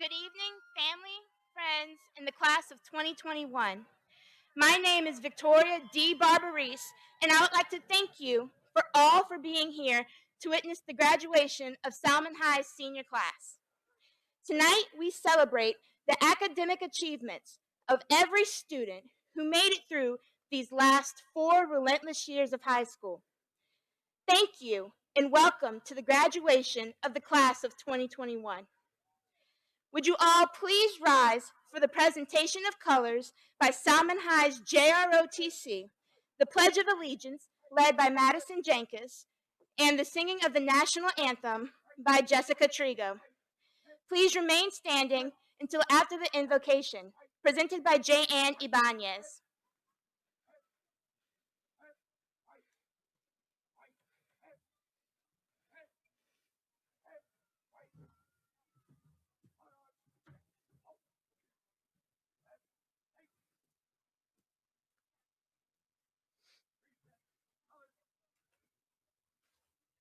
Good evening, family, friends, and the class of 2021. My name is Victoria D. Barbarese, and I would like to thank you for being here to witness the graduation of Salmen High's senior class. Tonight, we celebrate the academic achievements of every student who made it through these last 4 relentless years of high school. Thank you, and welcome to the graduation of the class of 2021. Would you all please rise for the presentation of colors by Salmen High's JROTC, the Pledge of Allegiance led by Madison Jenkins, and the singing of the national anthem by Jessica Trigo. Please remain standing until after the invocation, presented by J. Ann Ibanez.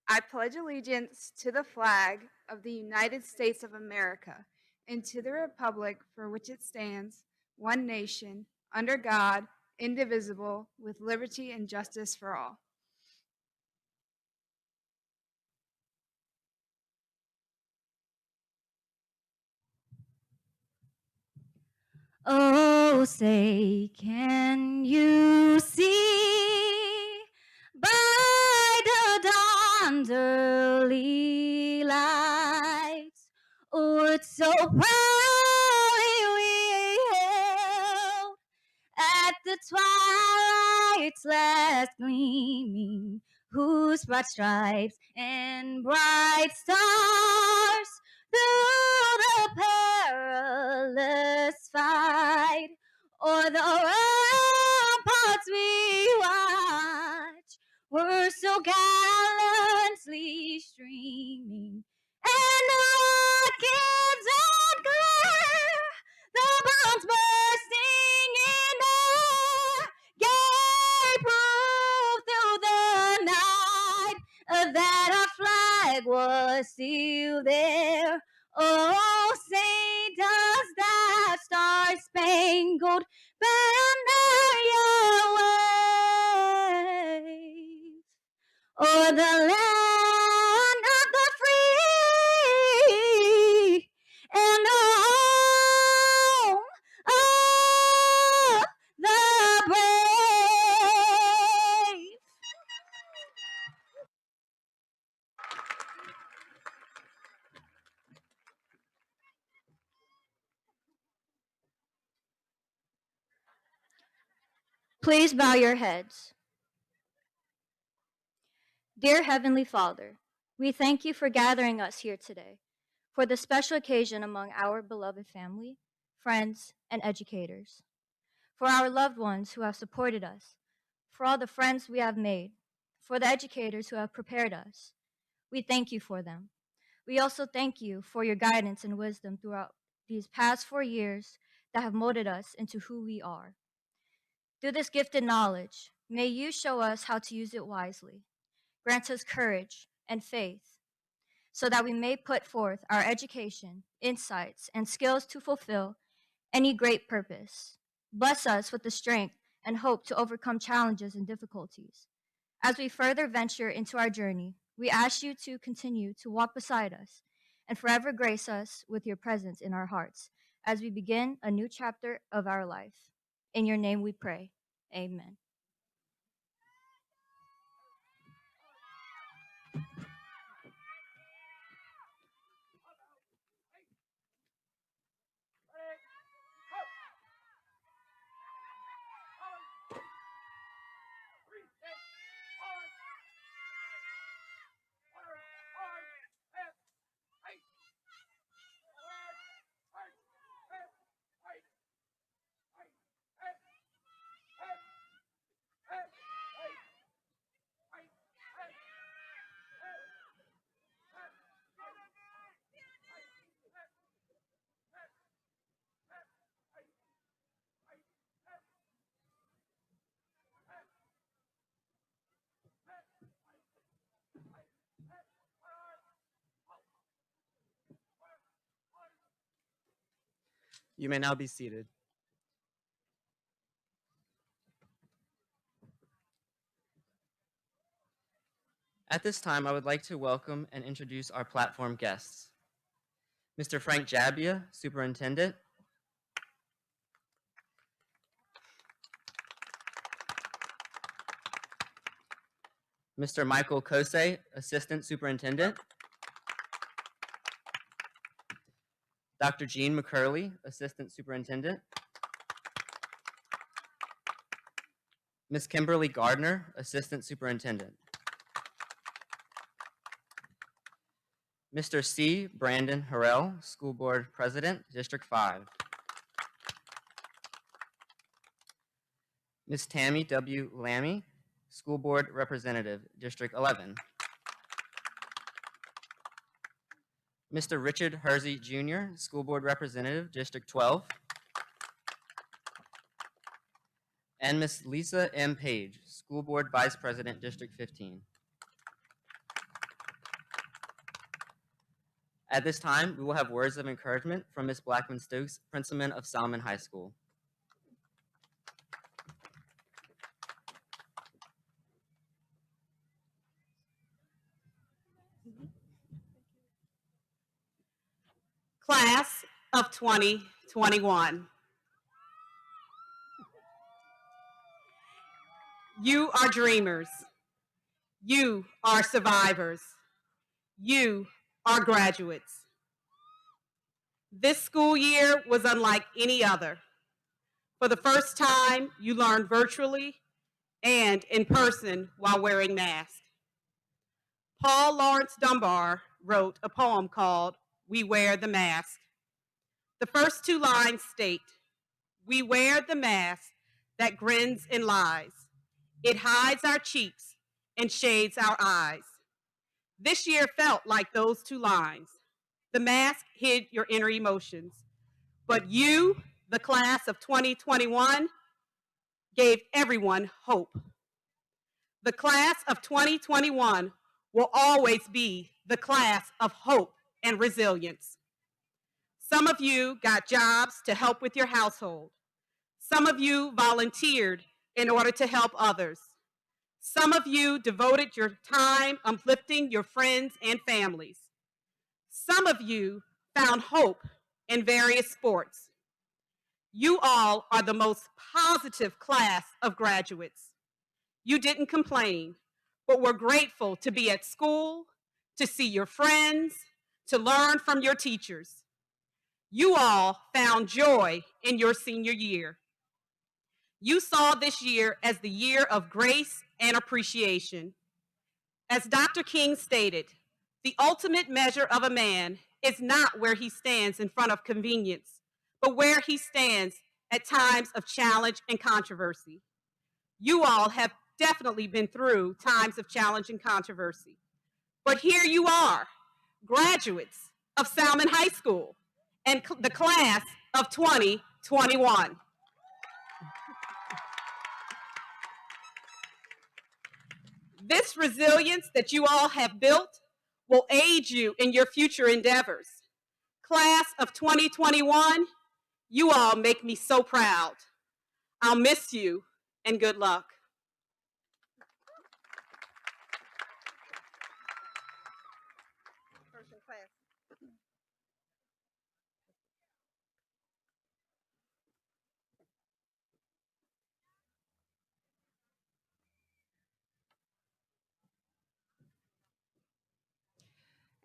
I pledge allegiance to the flag of the United States of America and to the republic for which it stands, one nation, under God, indivisible, with liberty and justice for all. Oh, say, can you see by the dawn's early lights, what so proudly we hailed at the twilight's last gleaming, whose broad stripes and bright stars through the perilous fight o'er the ramparts we watch were so gallantly streaming, and the rockets and glare, the bombs bursting in air, gave proof through the night that our flag was still there. Oh, say, does that star-spangled banner yet wave o'er the land of the free and home of the brave? Please bow your heads. Dear Heavenly Father, we thank you for gathering us here today for this special occasion among our beloved family, friends, and educators, for our loved ones who have supported us, for all the friends we have made, for the educators who have prepared us. We thank you for them. We also thank you for your guidance and wisdom throughout these past 4 years that have molded us into who we are. Through this gifted knowledge, may you show us how to use it wisely. Grant us courage and faith so that we may put forth our education, insights, and skills to fulfill any great purpose. Bless us with the strength and hope to overcome challenges and difficulties. As we further venture into our journey, we ask you to continue to walk beside us and forever grace us with your presence in our hearts as we begin a new chapter of our life. In your name we pray. Amen. You may now be seated. At this time, I would like to welcome and introduce our platform guests. Mr. Frank Jabia, Superintendent. Mr. Michael Kosei, Assistant Superintendent. Dr. Jean McCurley, Assistant Superintendent. Ms. Kimberly Gardner, Assistant Superintendent. Mr. C. Brandon Harrell, School Board President, District 5. Ms. Tammy W. Lammy, School Board Representative, District 11. Mr. Richard Hersey Jr., School Board Representative, District 12. And Ms. Lisa M. Page, School Board Vice President, District 15. At this time, we will have words of encouragement from Ms. Blackman-Stokes, Principal of Salmen High School. Class of 2021. You are dreamers. You are survivors. You are graduates. This school year was unlike any other. For the first time, you learned virtually and in person while wearing masks. Paul Laurence Dunbar wrote a poem called "We Wear the Mask." The first two lines state, "We wear the mask that grins and lies. It hides our cheeks and shades our eyes." This year felt like those two lines. The mask hid your inner emotions, but you, the class of 2021, gave everyone hope. The class of 2021 will always be the class of hope and resilience. Some of you got jobs to help with your household. Some of you volunteered in order to help others. Some of you devoted your time uplifting your friends and families. Some of you found hope in various sports. You all are the most positive class of graduates. You didn't complain, but were grateful to be at school, to see your friends, to learn from your teachers. You all found joy in your senior year. You saw this year as the year of grace and appreciation. As Dr. King stated, the ultimate measure of a man is not where he stands in front of convenience, but where he stands at times of challenge and controversy. You all have definitely been through times of challenge and controversy. But here you are, graduates of Salmen High School and the class of 2021. This resilience that you all have built will aid you in your future endeavors. Class of 2021, you all make me so proud. I'll miss you, and good luck.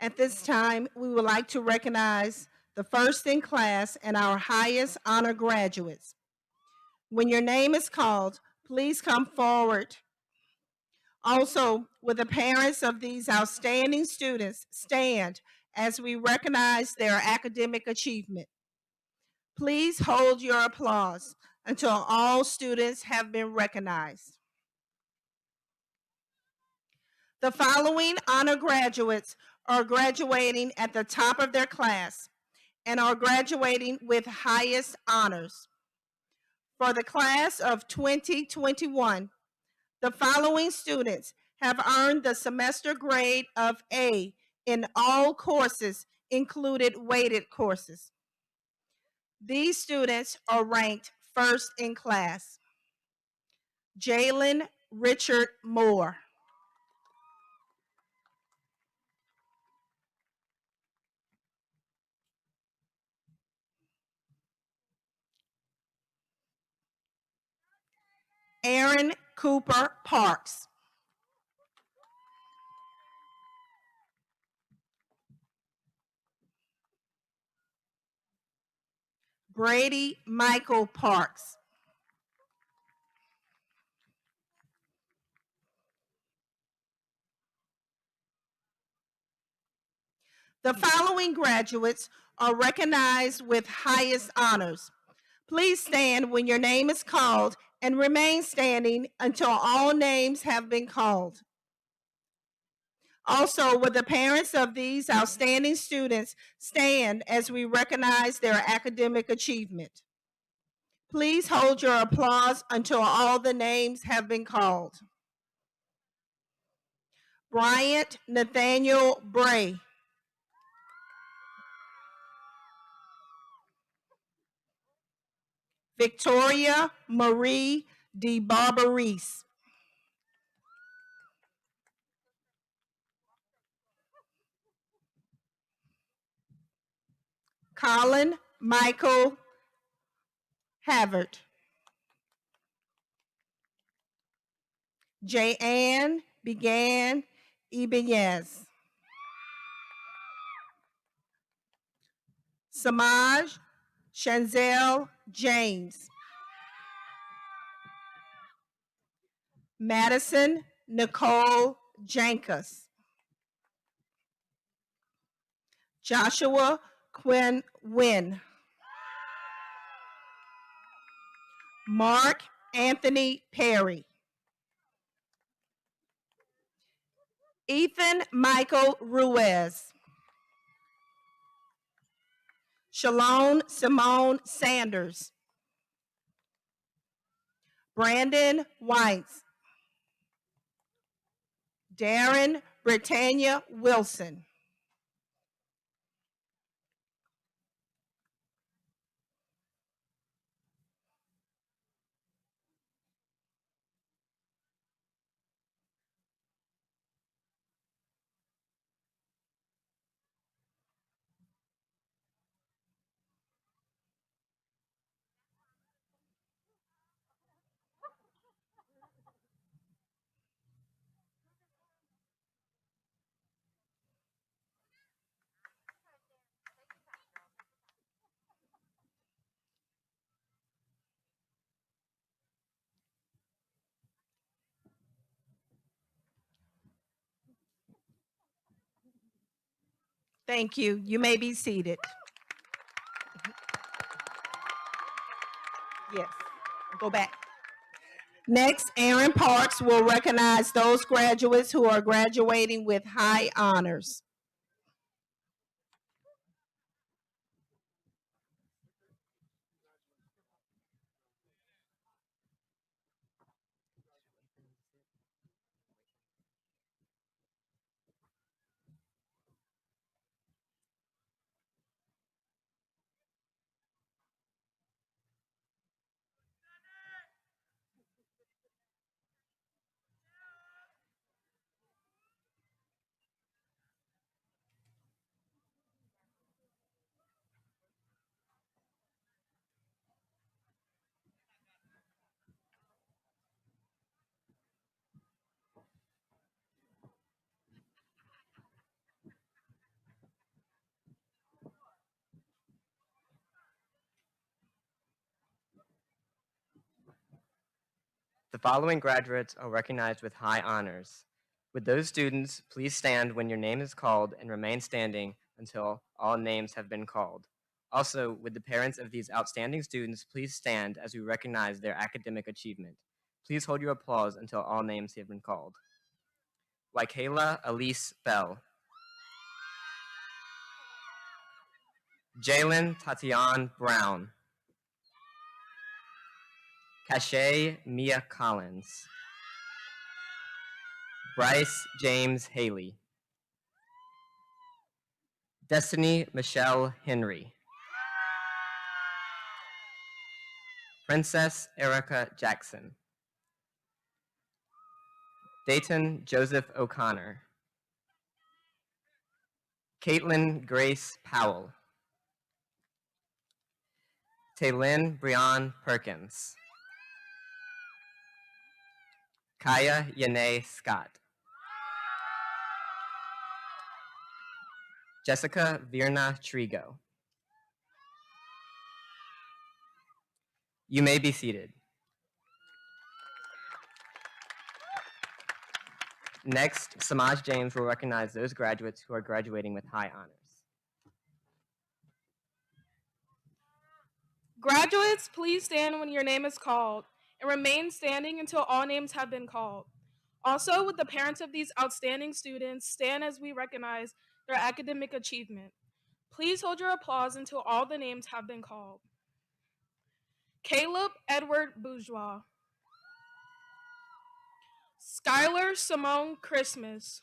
At this time, we would like to recognize the first in class and our highest honor graduates. When your name is called, please come forward. Also, will the parents of these outstanding students stand as we recognize their academic achievement? Please hold your applause until all students have been recognized. The following honor graduates are graduating at the top of their class and are graduating with highest honors. For the class of 2021, the following students have earned the semester grade of A in all courses, included weighted courses. These students are ranked first in class. Jalen Richard Moore. Aaron Cooper Parks. Brady Michael Parks. The following graduates are recognized with highest honors. Please stand when your name is called and remain standing until all names have been called. Also, would the parents of these outstanding students stand as we recognize their academic achievement? Please hold your applause until all the names have been called. Bryant Nathaniel Bray. Victoria Marie DeBarbaris. Colin Michael Havert. J-Ann Began Ibanez. Samaj Shanzel James. Madison Nicole Jankus. Joshua Quinn Wynn. Mark Anthony Perry. Ethan Michael Ruiz. Shalone Simone Sanders. Brandon Whites. Darren Britannia Wilson. Thank you. You may be seated. Yes, go back. Next, Aaron Parks will recognize those graduates who are graduating with high honors. The following graduates are recognized with high honors. Would those students please stand when your name is called and remain standing until all names have been called? Also, would the parents of these outstanding students please stand as we recognize their academic achievement? Please hold your applause until all names have been called. Waikela Elise Bell. Jalen Tatian Brown. Cachet Mia Collins. Bryce James Haley. Destiny Michelle Henry. Princess Erica Jackson. Dayton Joseph O'Connor. Caitlin Grace Powell. Taylin Breon Perkins. Kaya Yanae Scott. Jessica Virna Trigo. You may be seated. Next, Samaj James will recognize those graduates who are graduating with high honors. Graduates, please stand when your name is called and remain standing until all names have been called. Also, would the parents of these outstanding students stand as we recognize their academic achievement. Please hold your applause until all the names have been called. Caleb Edward Bourgeois. Skylar Simone Christmas.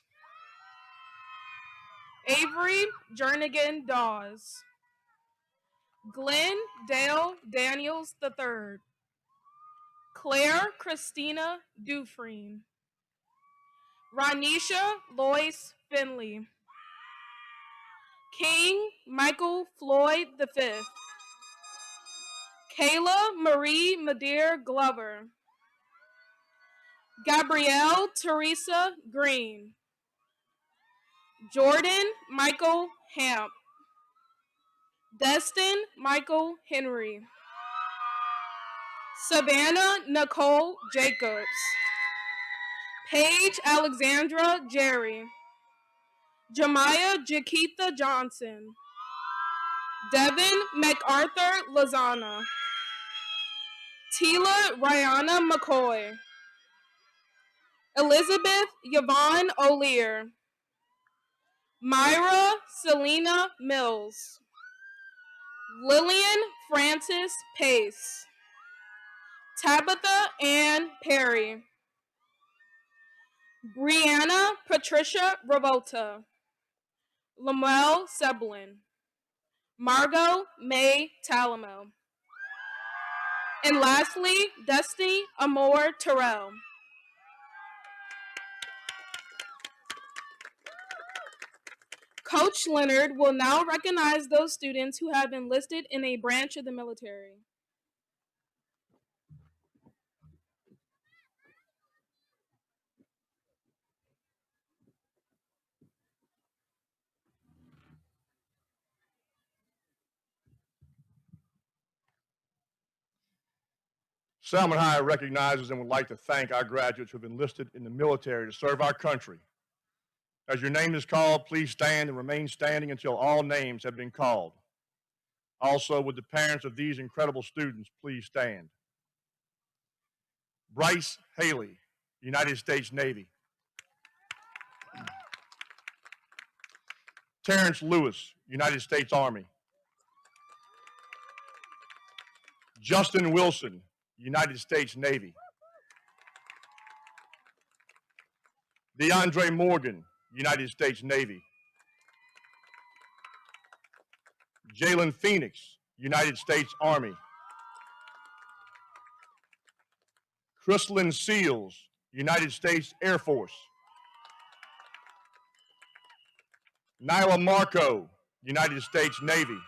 Avery Jernigan Dawes. Glenn Dale Daniels III. Claire Christina Dufresne. Ronisha Lois Finley. King Michael Floyd V. Kayla Marie Madeir Glover. Gabrielle Teresa Green. Jordan Michael Hamp. Destin Michael Henry. Savannah Nicole Jacobs. Paige Alexandra Jerry. Jemiah Jaquitha Johnson. Devin MacArthur Lozana. Tila Rihanna McCoy. Elizabeth Yvonne O'Lear. Myra Selena Mills. Lillian Francis Pace. Tabitha Ann Perry. Brianna Patricia Revolta. Lamuel Seblin. Margot May Talamo. And lastly, Destiny Amore Terrell. Coach Leonard will now recognize those students who have enlisted in a branch of the military. Salmen High recognizes and would like to thank our graduates who have enlisted in the military to serve our country. As your name is called, please stand and remain standing until all names have been called. Also, would the parents of these incredible students please stand? Bryce Haley, United States Navy. Terrence Lewis, United States Army. Justin Wilson, United States Navy. DeAndre Morgan, United States Navy. Jalen Phoenix, United States Army. Chrislyn Seals, United States Air Force. Nyla Marco, United States Navy.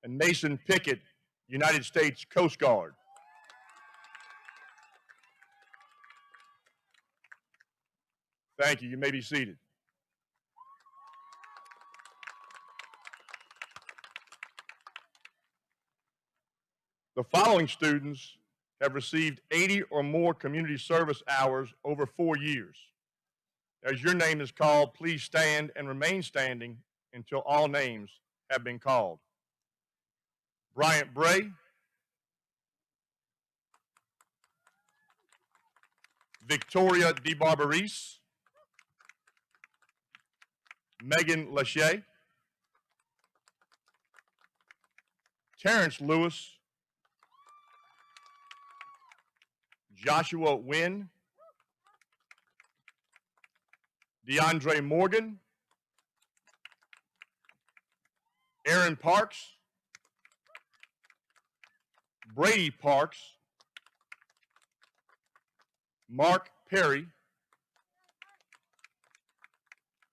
And Mason Pickett, United States Coast Guard. Thank you. You may be seated. The following students have received 80 or more community service hours over 4 years. As your name is called, please stand and remain standing until all names have been called. Bryant Bray. Victoria DeBarbaris. Megan Lachey. Terrence Lewis. Joshua Wynn. DeAndre Morgan. Aaron Parks. Brady Parks, Mark Perry,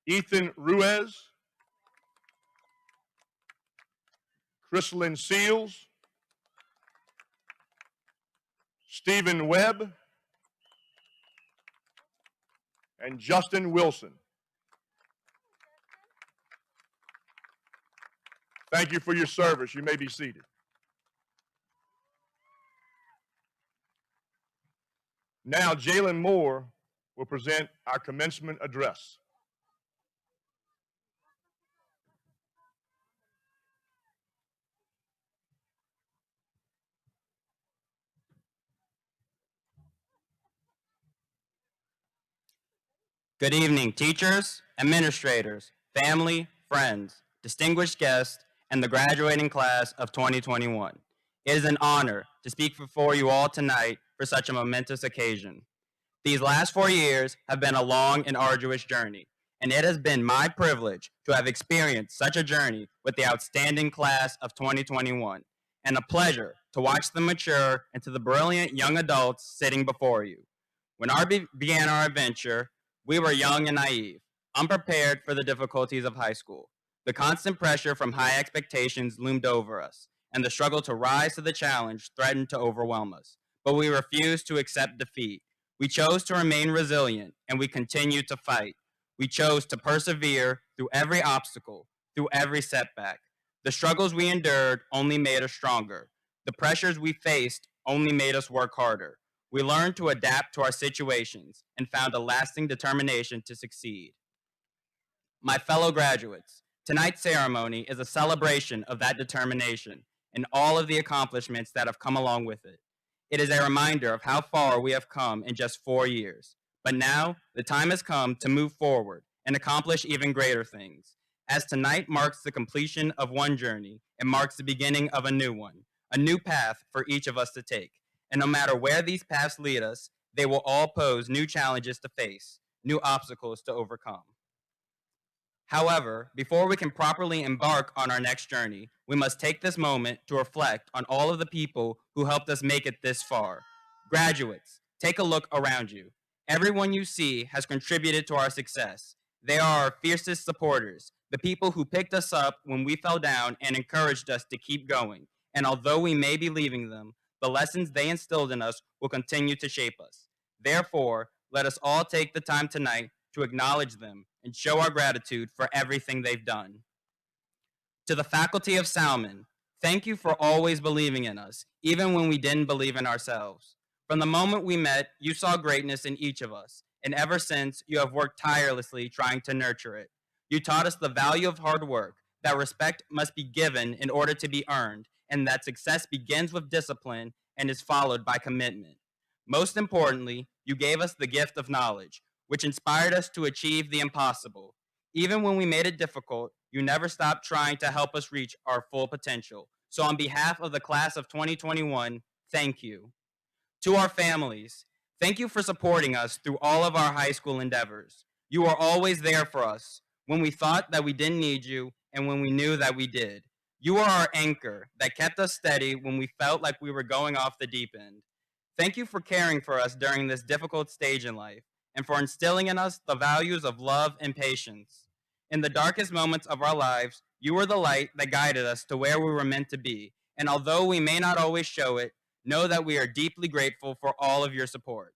Ethan Ruiz, Chrysalyn Seals, Stephen Webb, and Justin Wilson. Thank you for your service. You may be seated. Now, Jalen Moore will present our commencement address. Good evening, teachers, administrators, family, friends, distinguished guests, and the graduating class of 2021. It is an honor to speak before you all tonight for such a momentous occasion. These last 4 years have been a long and arduous journey, and it has been my privilege to have experienced such a journey with the outstanding class of 2021, and a pleasure to watch them mature into the brilliant young adults sitting before you. When we began our adventure, we were young and naive, unprepared for the difficulties of high school. The constant pressure from high expectations loomed over us, and the struggle to rise to the challenge threatened to overwhelm us. But we refused to accept defeat. We chose to remain resilient, and we continued to fight. We chose to persevere through every obstacle, through every setback. The struggles we endured only made us stronger. The pressures we faced only made us work harder. We learned to adapt to our situations and found a lasting determination to succeed. My fellow graduates, tonight's ceremony is a celebration of that determination and all of the accomplishments that have come along with it. It is a reminder of how far we have come in just 4 years. But now, the time has come to move forward and accomplish even greater things. As tonight marks the completion of one journey, it marks the beginning of a new one, a new path for each of us to take. And no matter where these paths lead us, they will all pose new challenges to face, new obstacles to overcome. However, before we can properly embark on our next journey, we must take this moment to reflect on all of the people who helped us make it this far. Graduates, take a look around you. Everyone you see has contributed to our success. They are our fiercest supporters, the people who picked us up when we fell down and encouraged us to keep going. And although we may be leaving them, the lessons they instilled in us will continue to shape us. Therefore, let us all take the time tonight to acknowledge them and show our gratitude for everything they've done. To the faculty of Salmen, thank you for always believing in us, even when we didn't believe in ourselves. From the moment we met, you saw greatness in each of us, and ever since, you have worked tirelessly trying to nurture it. You taught us the value of hard work, that respect must be given in order to be earned, and that success begins with discipline and is followed by commitment. Most importantly, you gave us the gift of knowledge, which inspired us to achieve the impossible. Even when we made it difficult, you never stopped trying to help us reach our full potential. So on behalf of the class of 2021, thank you. To our families, thank you for supporting us through all of our high school endeavors. You are always there for us, when we thought that we didn't need you and when we knew that we did. You are our anchor that kept us steady when we felt like we were going off the deep end. Thank you for caring for us during this difficult stage in life and for instilling in us the values of love and patience. In the darkest moments of our lives, you were the light that guided us to where we were meant to be. And although we may not always show it, know that we are deeply grateful for all of your support.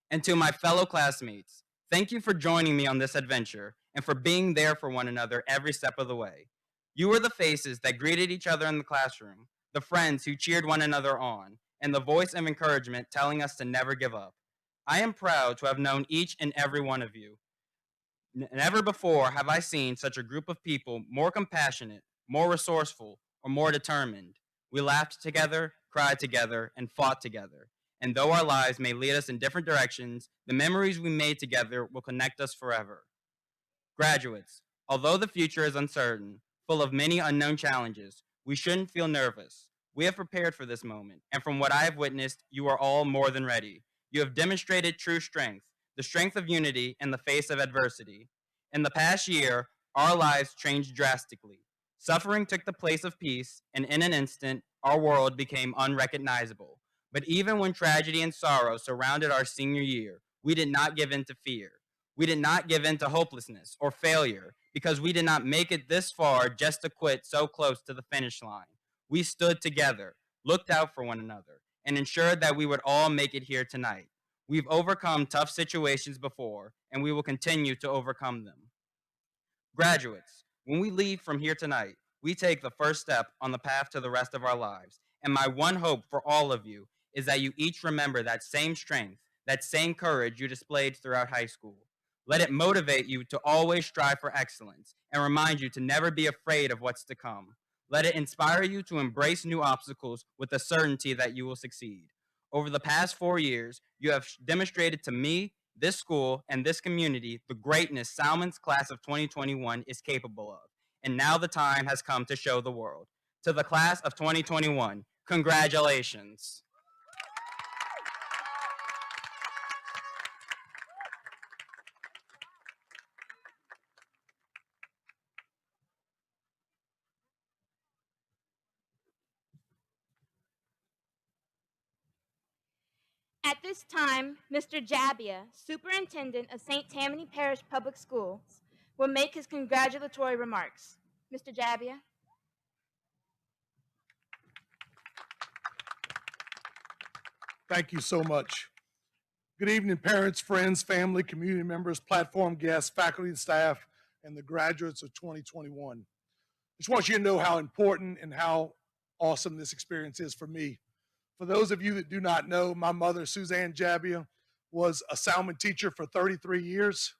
And to my fellow classmates, thank you for joining me on this adventure and for being there for one another every step of the way. You were the faces that greeted each other in the classroom, the friends who cheered one another on, and the voice of encouragement telling us to never give up. I am proud to have known each and every one of you. Never before have I seen such a group of people more compassionate, more resourceful, or more determined. We laughed together, cried together, and fought together. And though our lives may lead us in different directions, the memories we made together will connect us forever. Graduates, although the future is uncertain, full of many unknown challenges, we shouldn't feel nervous. We have prepared for this moment, and from what I have witnessed, you are all more than ready. You have demonstrated true strength, the strength of unity in the face of adversity. In the past year, our lives changed drastically. Suffering took the place of peace, and in an instant, our world became unrecognizable. But even when tragedy and sorrow surrounded our senior year, we did not give in to fear. We did not give in to hopelessness or failure because we did not make it this far just to quit so close to the finish line. We stood together, looked out for one another, and ensured that we would all make it here tonight. We've overcome tough situations before, and we will continue to overcome them. Graduates, when we leave from here tonight, we take the first step on the path to the rest of our lives. And my one hope for all of you is that you each remember that same strength, that same courage you displayed throughout high school. Let it motivate you to always strive for excellence and remind you to never be afraid of what's to come. Let it inspire you to embrace new obstacles with the certainty that you will succeed. Over the past 4 years, you have demonstrated to me, this school, and this community the greatness Salmen's class of 2021 is capable of. And now the time has come to show the world. To the class of 2021, congratulations. At this time, Mr. Jabia, Superintendent of St. Tammany Parish Public Schools, will make his congratulatory remarks. Mr. Jabia. Thank you so much. Good evening, parents, friends, family, community members, platform guests, faculty and staff, and the graduates of 2021. I just want you to know how important and how awesome this experience is for me. For those of you that do not know, my mother, Suzanne Jabia, was a Salmen teacher for 33 years,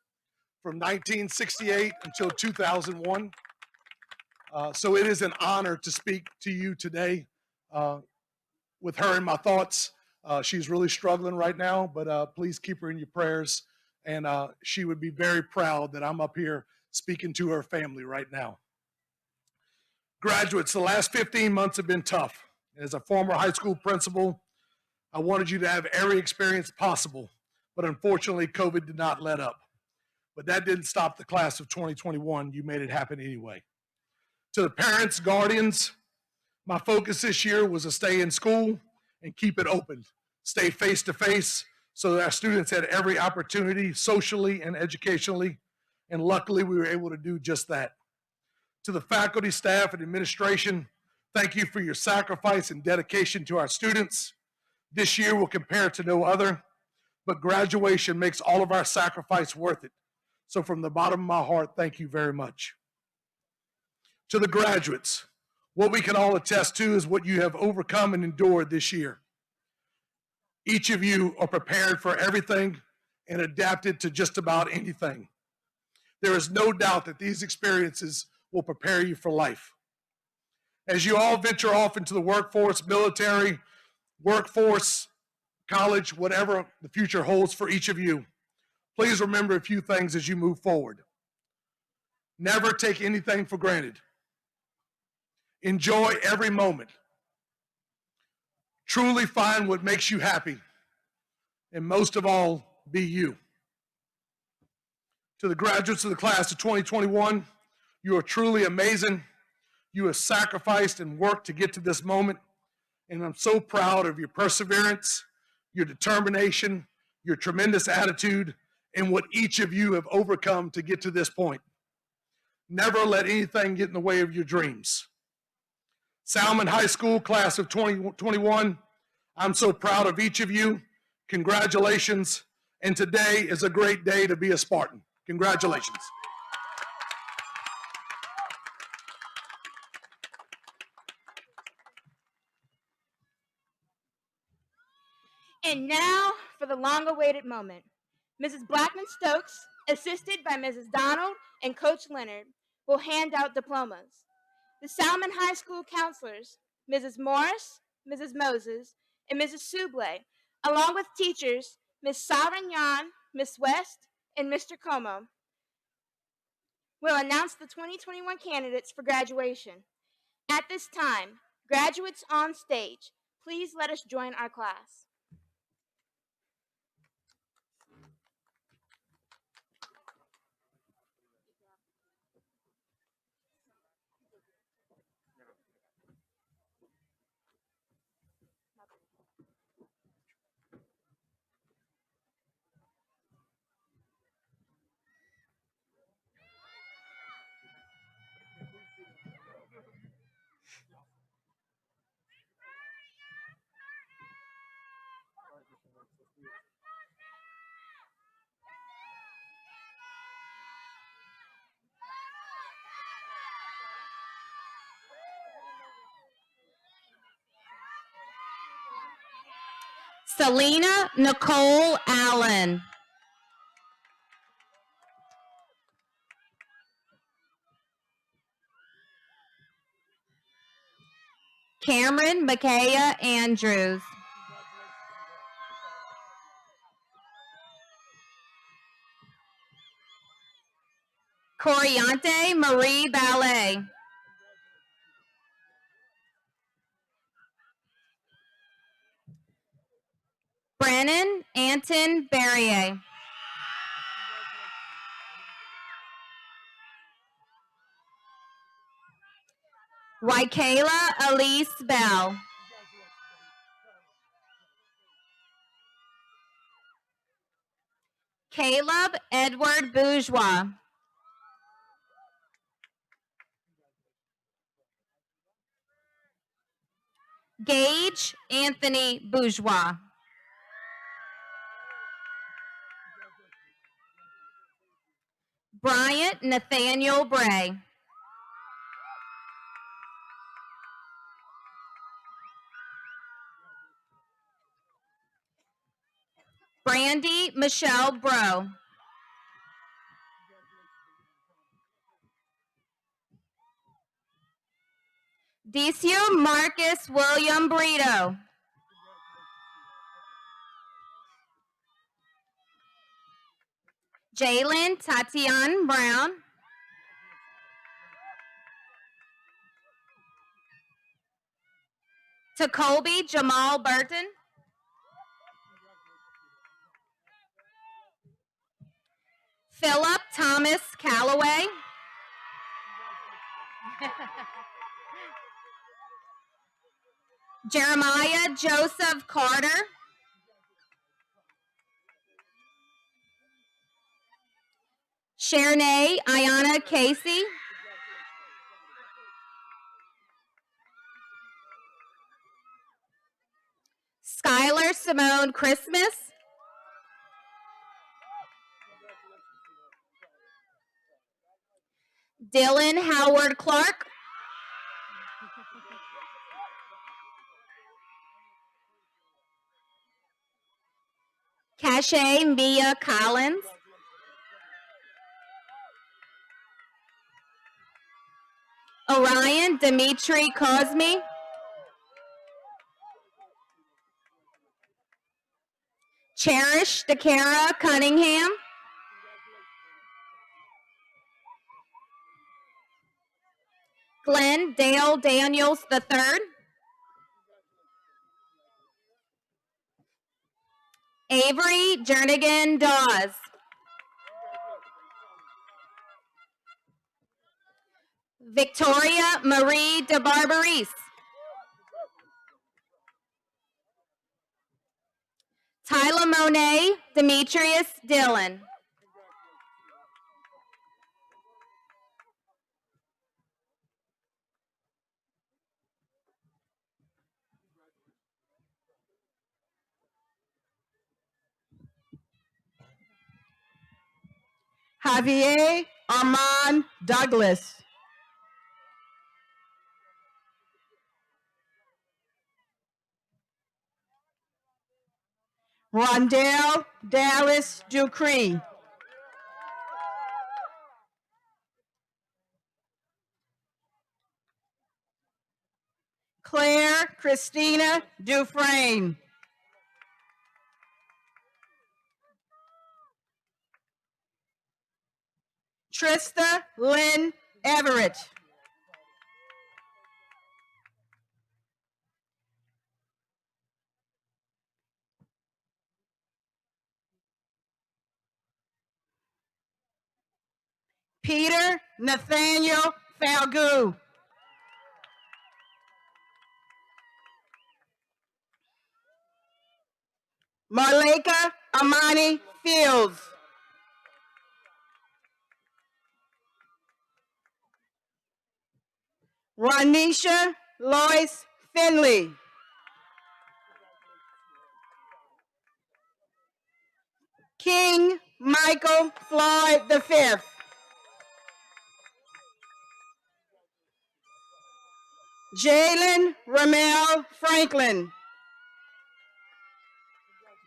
from 1968 until 2001. So it is an honor to speak to you today with her in my thoughts. She's really struggling right now, but please keep her in your prayers. And she would be very proud that I'm up here speaking to her family right now. Graduates, the last 15 months have been tough. As a former high school principal, I wanted you to have every experience possible, but unfortunately, COVID did not let up. But that didn't stop the class of 2021. You made it happen anyway. To the parents, guardians, my focus this year was to stay in school and keep it open, stay face-to-face, so that our students had every opportunity socially and educationally, and luckily we were able to do just that. To the faculty, staff, and administration, thank you for your sacrifice and dedication to our students. This year will compare to no other, but graduation makes all of our sacrifice worth it. So from the bottom of my heart, thank you very much. To the graduates, what we can all attest to is what you have overcome and endured this year. Each of you are prepared for everything and adapted to just about anything. There is no doubt that these experiences will prepare you for life. As you all venture off into the workforce, military, workforce, college, whatever the future holds for each of you, please remember a few things as you move forward. Never take anything for granted. Enjoy every moment. Truly find what makes you happy. And most of all, be you. To the graduates of the class of 2021, you are truly amazing. You have sacrificed and worked to get to this moment, and I'm so proud of your perseverance, your determination, your tremendous attitude, and what each of you have overcome to get to this point. Never let anything get in the way of your dreams. Salmen High School class of 2021, I'm so proud of each of you. Congratulations, and today is a great day to be a Spartan. Congratulations. And now for the long-awaited moment. Mrs. Blackman-Stokes, assisted by Mrs. Donald and Coach Leonard, will hand out diplomas. The Salmen High School counselors, Mrs. Morris, Mrs. Moses, and Mrs. Sublé, along with teachers, Ms. Sarignan, Ms. West, and Mr. Como, will announce the 2021 candidates for graduation. At this time, graduates on stage, please let us join our class. Selena Nicole Allen. Cameron Micaiah Andrews. Coriante Marie Ballet. Brennan Anton Barrier. Waikayla Elise Bell. Caleb Edward Bourgeois. Gage Anthony Bourgeois. Bryant Nathaniel Bray. Brandy Michelle Bro. Decio Marcus William Brito. Jalen Tatian Brown. Tacoby Jamal Burton. Philip Thomas Calloway. Jeremiah Joseph Carter. Shernay Ayana Casey. Skylar Simone Christmas. Dylan Howard Clark. Cache Mia Collins. Orion Dimitri Cosme. Cherish Dakara Cunningham. Glenn Dale Daniels III. Avery Jernigan Dawes. Victoria Marie de Barbaris. Tyler Monet Demetrius Dillon. Javier Armand Douglas. Rondell Dallas Ducree. Claire Christina Dufresne. Trista Lynn Everett. Peter Nathaniel Falgoo. Marleka Amani Fields. Ronisha Lois Finley. King Michael Floyd V. Jalen Ramel Franklin.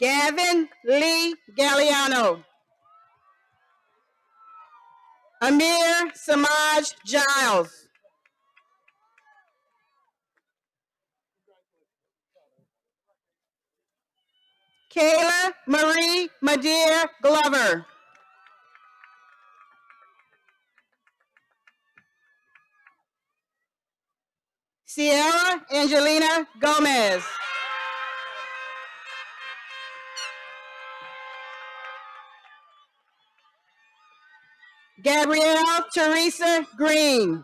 Gavin Lee Galliano. Amir Samaj Giles. Kayla Marie Madeir Glover. Sierra Angelina Gomez. Gabrielle Teresa Green.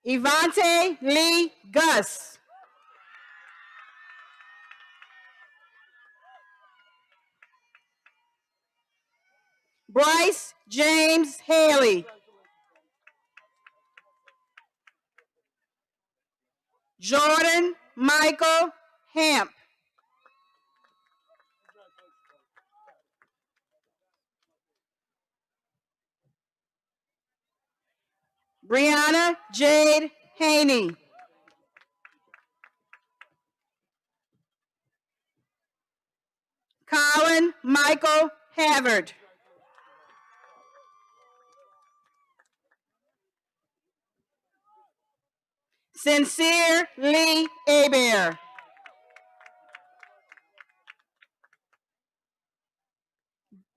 Evante Lee Gus. Bryce James Haley. Jordan Michael Hamp. Brianna Jade Haney. Colin Michael Havard. Sincere Lee Abear.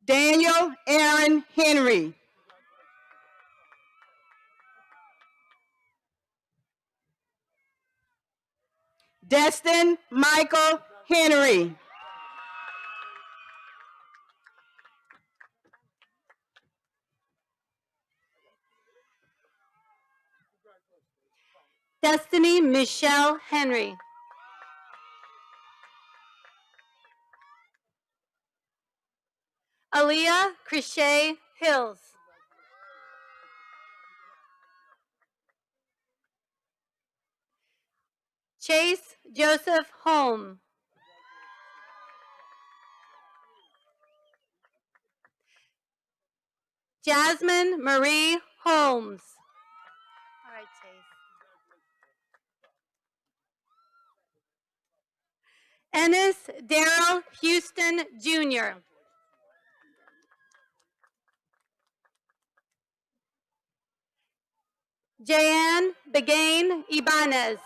Daniel Aaron Henry. Destin Michael Henry. Destiny Michelle Henry. Aaliyah Krishay Hills. Chase Joseph Holm. Jasmine Marie Holmes. All right, Chase. Ennis Darrell Houston Jr. Jayanne Begain Ibanez.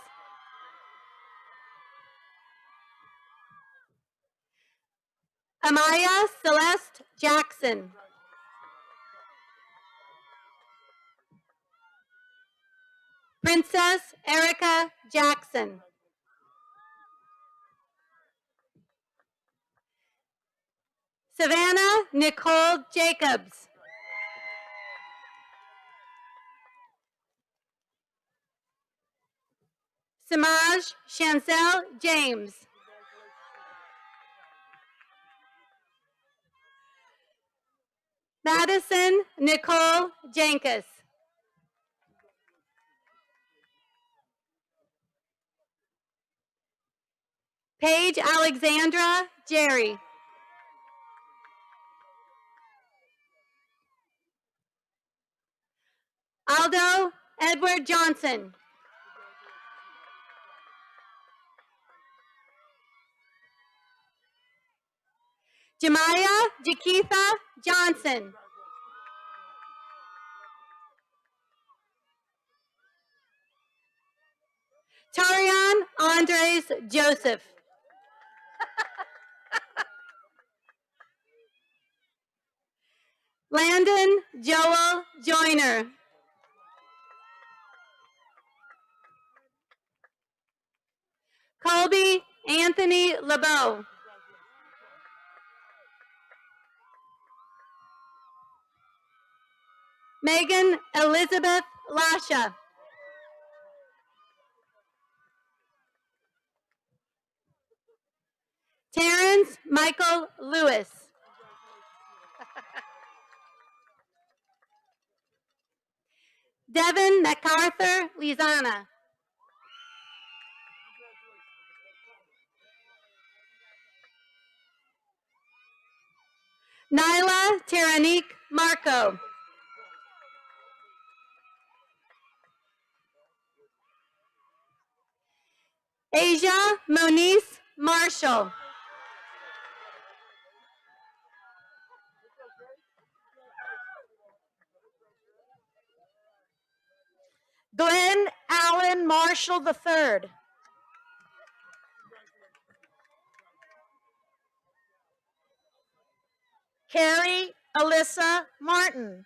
Amaya Celeste Jackson. Princess Erica Jackson. Savannah Nicole Jacobs. Samaj Chancel James. Madison Nicole Jankus. Paige Alexandra Jerry. Aldo Edward Johnson. Jemiah Jakitha Johnson. Tarian Andres Joseph. Landon Joel Joyner. Colby Anthony LeBeau. Megan Elizabeth Lasha. Terrence Michael Lewis. Devin MacArthur Lizana. Nyla Teranique Marco. Asia Moniz Marshall. Glenn Allen Marshall III. Carrie Alyssa Martin.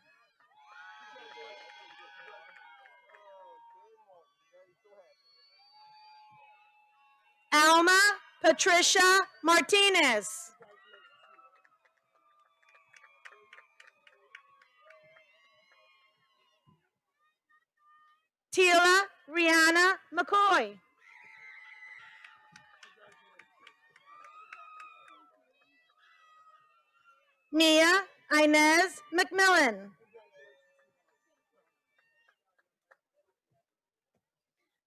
Alma Patricia Martinez. Tila Rihanna McCoy. Mia Inez McMillan.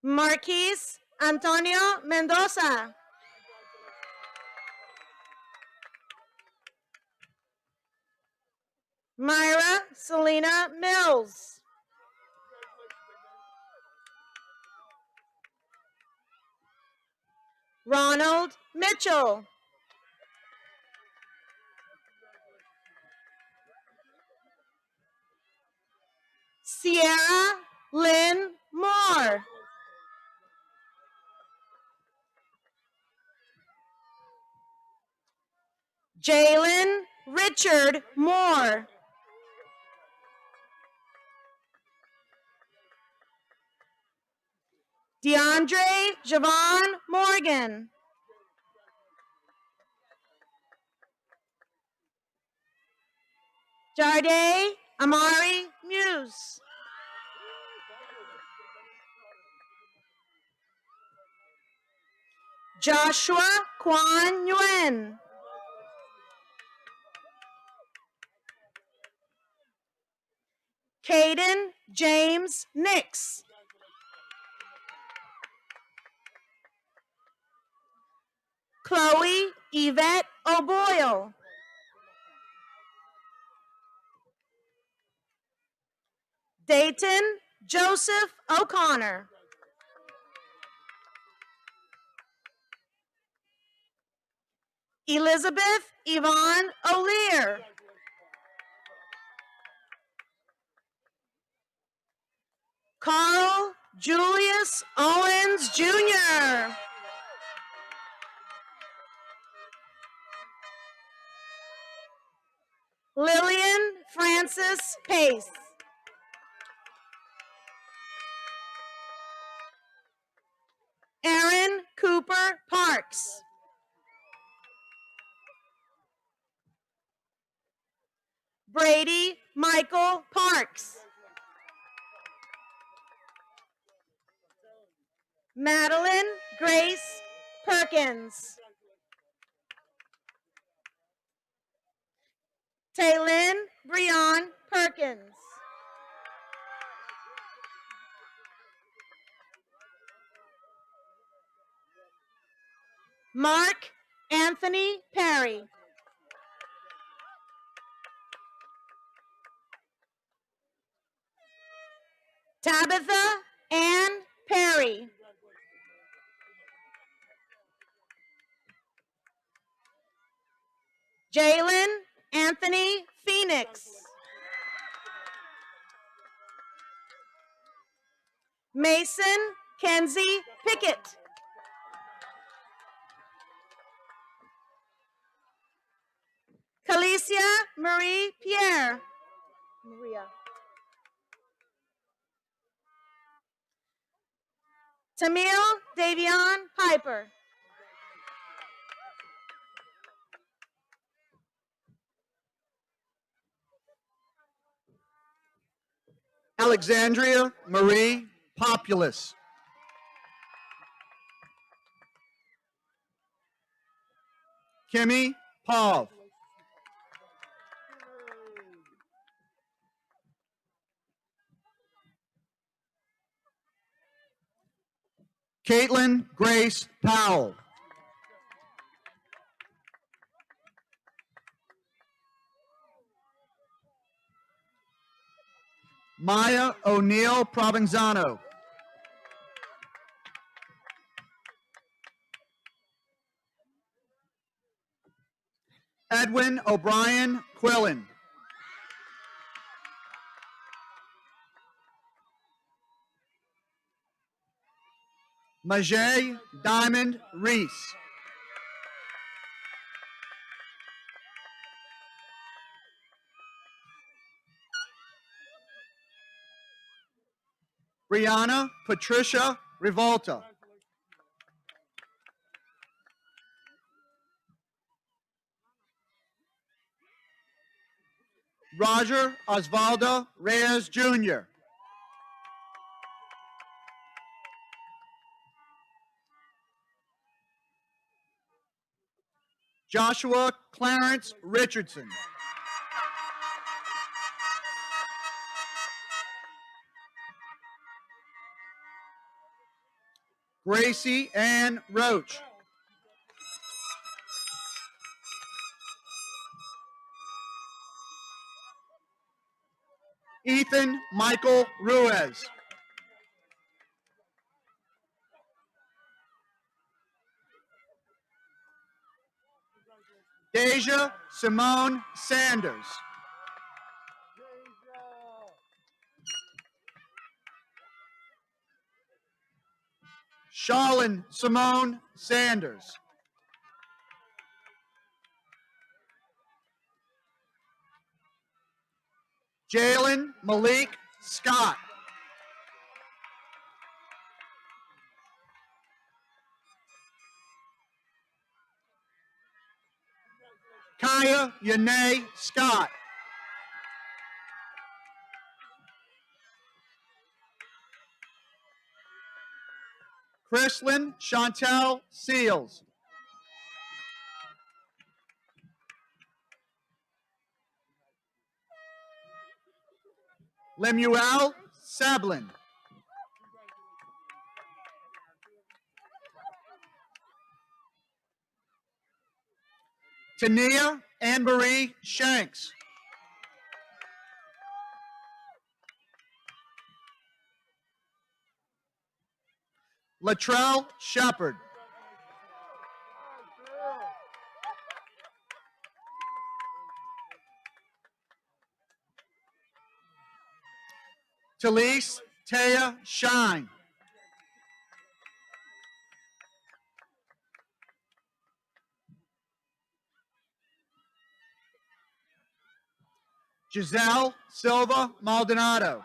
Marquise Antonio Mendoza. Myra Selena Mills. Ronald Mitchell. Sierra Lynn Moore. Jalen Richard Moore. DeAndre Javon Morgan. Jarday Amari Muse. Joshua Quan Yuen. Caden James Nix. Chloe Yvette O'Boyle. Dayton Joseph O'Connor. Elizabeth Yvonne O'Lear. Carl Julius Owens Jr. Lillian Francis Pace. Aaron Cooper Parks. Brady Michael Parks. Madeline Grace Perkins. Taylin Breon Perkins. Mark Anthony Perry. Tabitha Ann Perry. Jalen Anthony Phoenix. Mason Kenzie Pickett. Calicia Marie Pierre. Maria. Tamil Davion Piper. Alexandria Marie Populus. Kimmy Paul. Caitlin Grace Powell. Maya O'Neill Provenzano. Edwin O'Brien Quillen. Majay Diamond Reese. Brianna Patricia Rivolta. Roger Osvaldo Reyes Jr. Joshua Clarence Richardson. Gracie Ann Roach. Ethan Michael Ruiz. Deja Simone Sanders. Charlene Simone Sanders. Jalen Malik Scott. Kaya Yanae Scott. Chrislyn Chantel Seals. Lemuel Sablin. Tania Anne-Marie Shanks. Latrell Shepard. Talise Taya Shine. Giselle Silva Maldonado.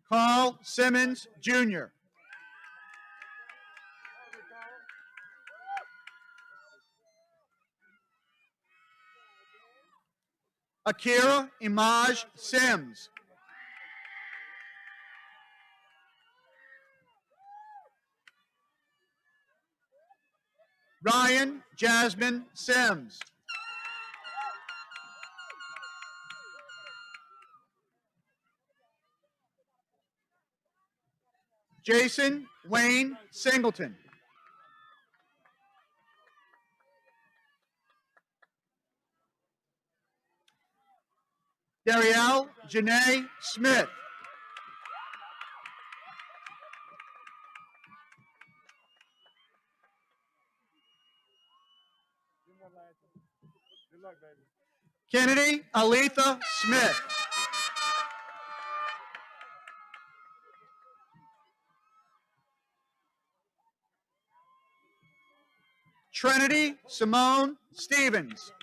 Carl Simmons Jr. Akira Imaj Sims. Ryan Jasmine Sims. Jason Wayne Singleton. Darielle Janae Smith. Kennedy Aletha Smith. Trinity Simone Stevens.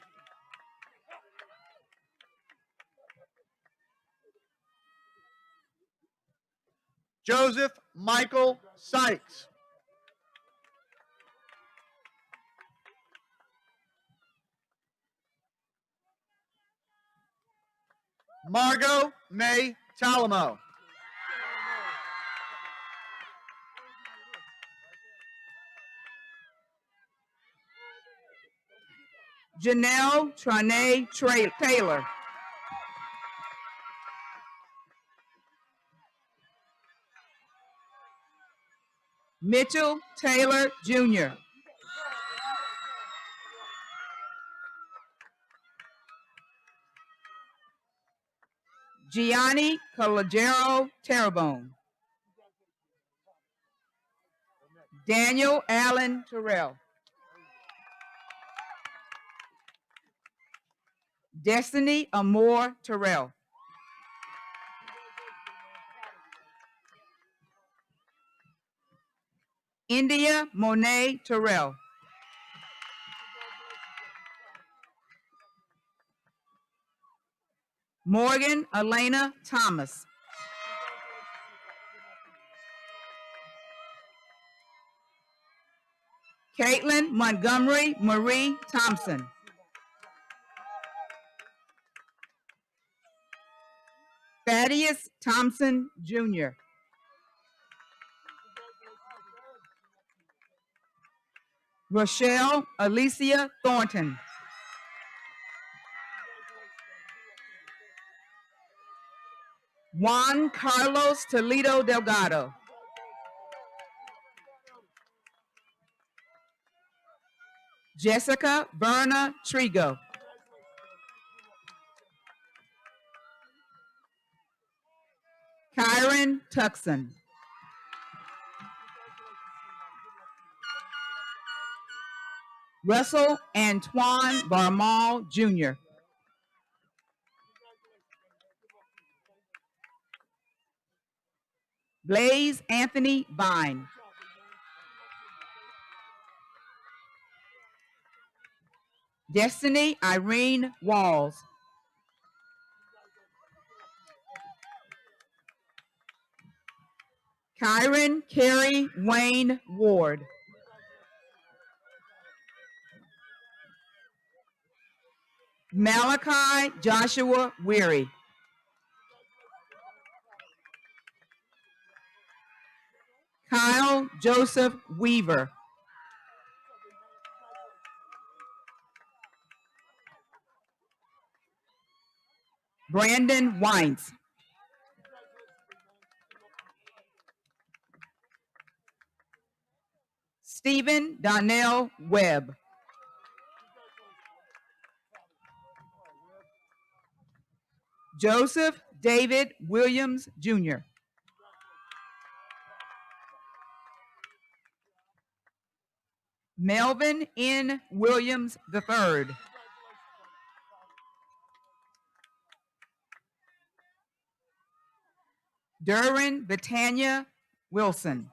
Joseph Michael Sykes. Margot May Talamo. Janelle Trane Taylor. Mitchell Taylor Jr. Gianni Calogero Terrebonne. Daniel Allen Terrell. Destiny Amore Terrell. India Monet Terrell. Morgan Elena Thomas. Caitlin Montgomery Marie Thompson. Thaddeus Thompson Jr. Rochelle Alicia Thornton. Juan Carlos Toledo Delgado. Jessica Verna Trigo. Kyron Tuckson. Russell Antoine Barmal Jr. Blaze Anthony Vine. Destiny Irene Walls. Kyron Carey Wayne Ward. Malachi Joshua Weary. Kyle Joseph Weaver. Brandon Wines. Stephen Donnell Webb. Joseph David Williams Jr. Melvin N. Williams III. Durin Betania Wilson.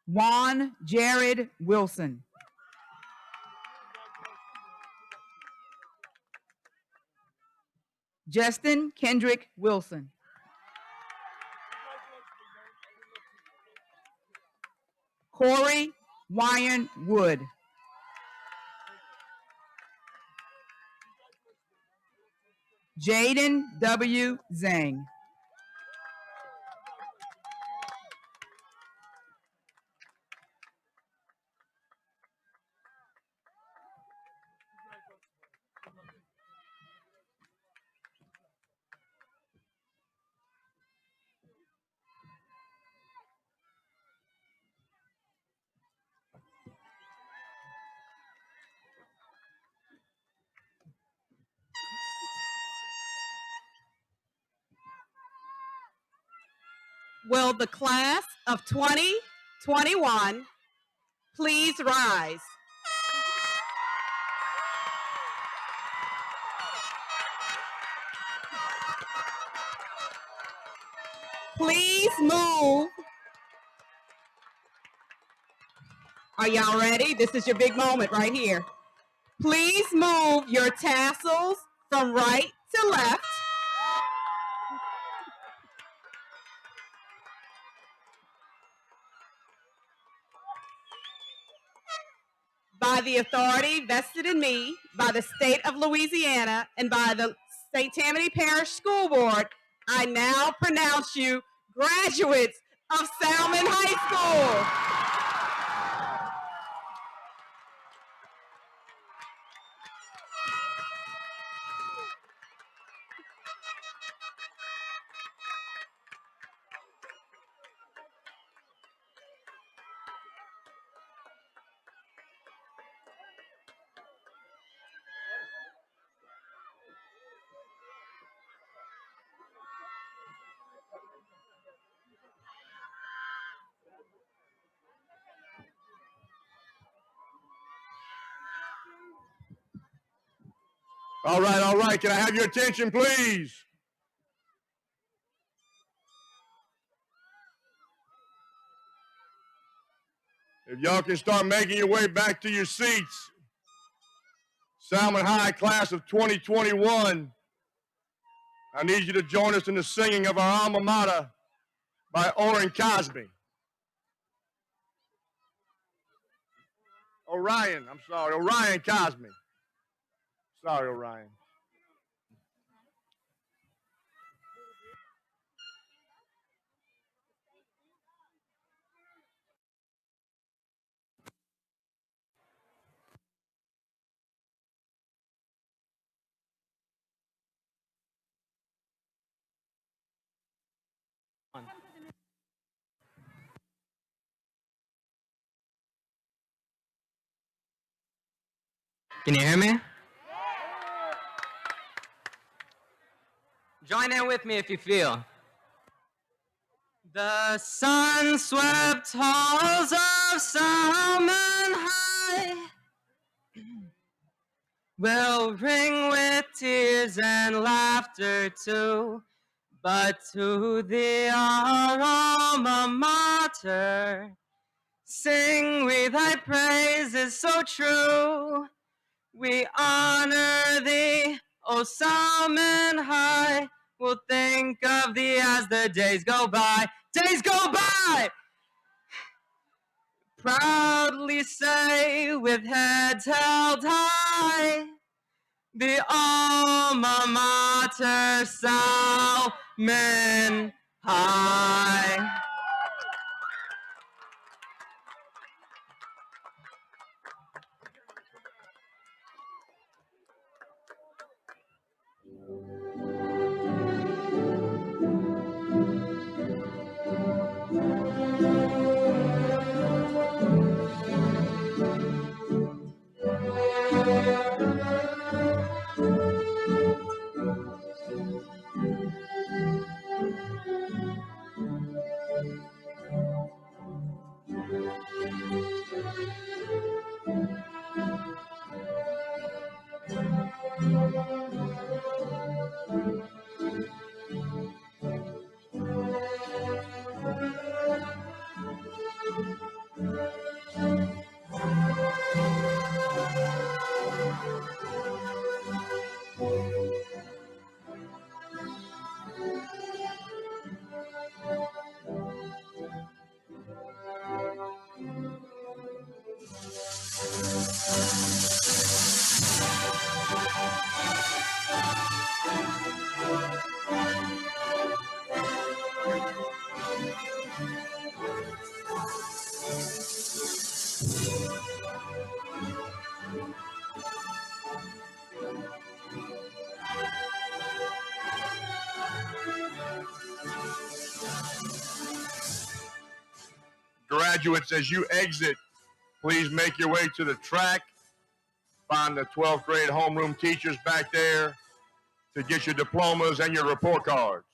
Juan Jared Wilson. Justin Kendrick Wilson. Corey Wyan Wood. Jaden W. Zhang. Will the class of 2021 please rise? Please move. Are y'all ready? This is your big moment right here. Please move your tassels from right to left. By the authority vested in me by the state of Louisiana and by the St. Tammany Parish School Board, I now pronounce you graduates of Salmen High School. All right. Can I have your attention, please? If y'all can start making your way back to your seats. Salmen High class of 2021, I need you to join us in the singing of our alma mater by Orion Cosby. Orion Cosby. Sorry, Orion. Can you hear me? Join in with me if you feel. The sun-swept halls of Salmen High will ring with tears and laughter too, but to thee our alma mater, sing we thy praises so true. We honor thee, O Salmen High. We'll think of thee as the days go by. Days go by! Proudly say with heads held high, the alma mater Salmen High. Graduates, as you exit, please make your way to the track. Find the 12th grade homeroom teachers back there to get your diplomas and your report cards.